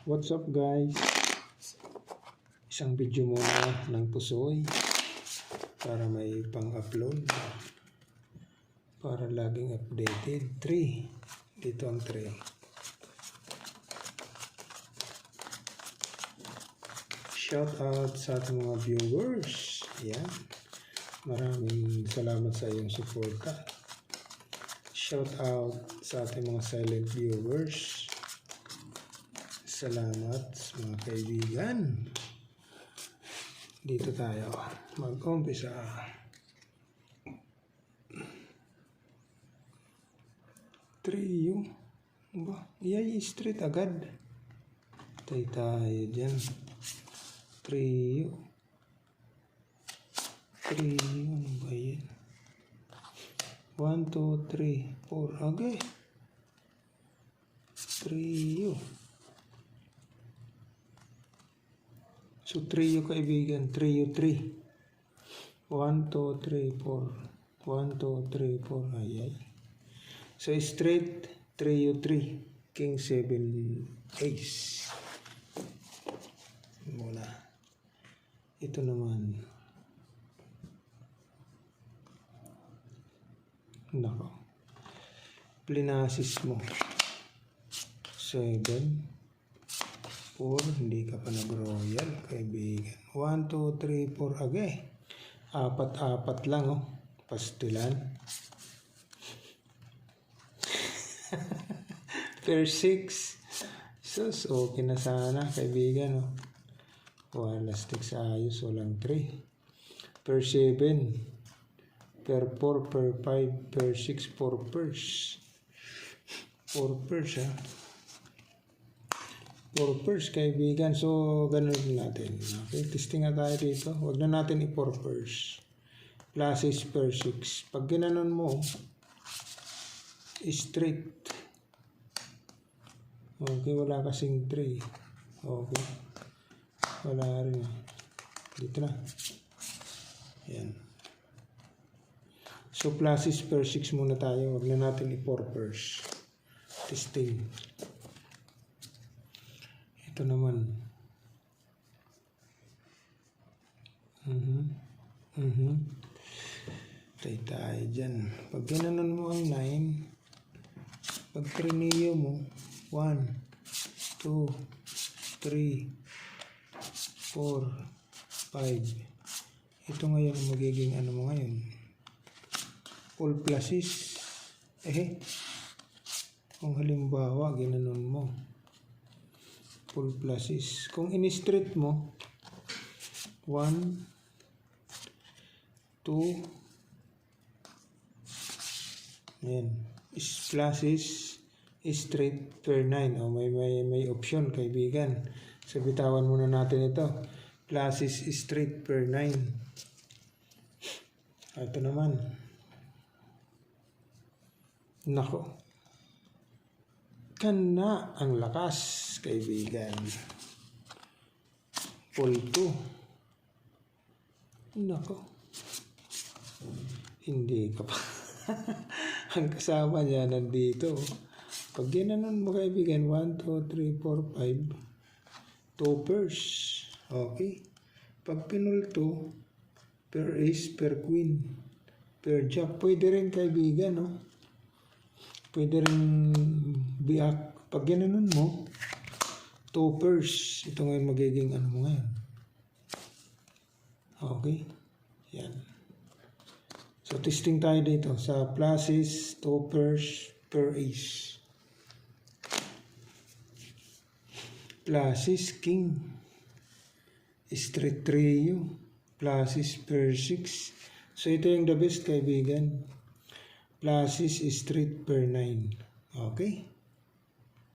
What's up guys? Isang video muna ng pusoy para may pang-upload, para laging updated. 3 dito ang 3. Shout out sa ating mga viewers. Yan, maraming salamat sa iyong suporta. Shout out sa ating mga silent viewers. Salamat mga kaibigan. Dito tayo mag-umpisa. Trio ba? Iyay straight agad. Tayo dyan. Trio. Ano ba yan? 1, 2, 3, 4. Okay. Trio. So, trio kaibigan. Trio 3. 1, 2, 3, 4. 1, 2, 3, 4. Ayay. So, straight. Trio 3. King 7 Ace. Muna. Ito naman. Nako. Plinasis mo. 7. 4, hindi ka pa nag-royal, kaibigan. 1, 2, 3, 4, agay. 4 lang, oh. Pastilan. Per 6. Sus, okay na sana, kaibigan, oh. Wala stick sa ayos, walang 3. Per 7. Per 4, per 5, per 6, 4 pers. 4 pers, ha. 4 pers, kaibigan. So, ganun natin. Okay, testing na tayo dito. Huwag na natin i-4 pers. Pluses per 6. Pag ginanon mo, straight. Okay, wala kasing 3. Okay. Wala rin. Dito na. Ayan. So, pluses per 6 muna tayo. Huwag na natin i-4 pers. Testing. Ito naman. Tayo dyan. Pag ginanon mo ang 9, pag trineo mo, 1, 2, 3, 4, 5. Ito ngayon ang magiging ano mo ngayon. All pluses. Kung halimbawa, ginanon mo. Full pluses. Kung in-straight mo, 1, 2, ayan, pluses, straight per 9. O, may option, kaibigan. So, bitawan muna natin ito. Pluses, straight per 9. Ito naman. Nako. Kana ang lakas, kaibigan. Full 2. Nako. Hindi ka pa. Ang kasama niya nandito. Pag ginanon mo, kaibigan, 1, 2, 3, 4, 5. 2 pers. Okay. Pag pinul 2, per ace, per queen, per jack. Pwede rin, kaibigan, no? Pwede rin biak. Pag ginanon mo, 2 pers. Ito ngayon magiging ano mo ngayon. Okay. Yan. So, testing tayo dito. Sa pluses, 2 pers per ace. Pluses, king. Straight trio. Pluses per 6. So, ito yung the best, kaibigan. Pluses straight per 9. Okay?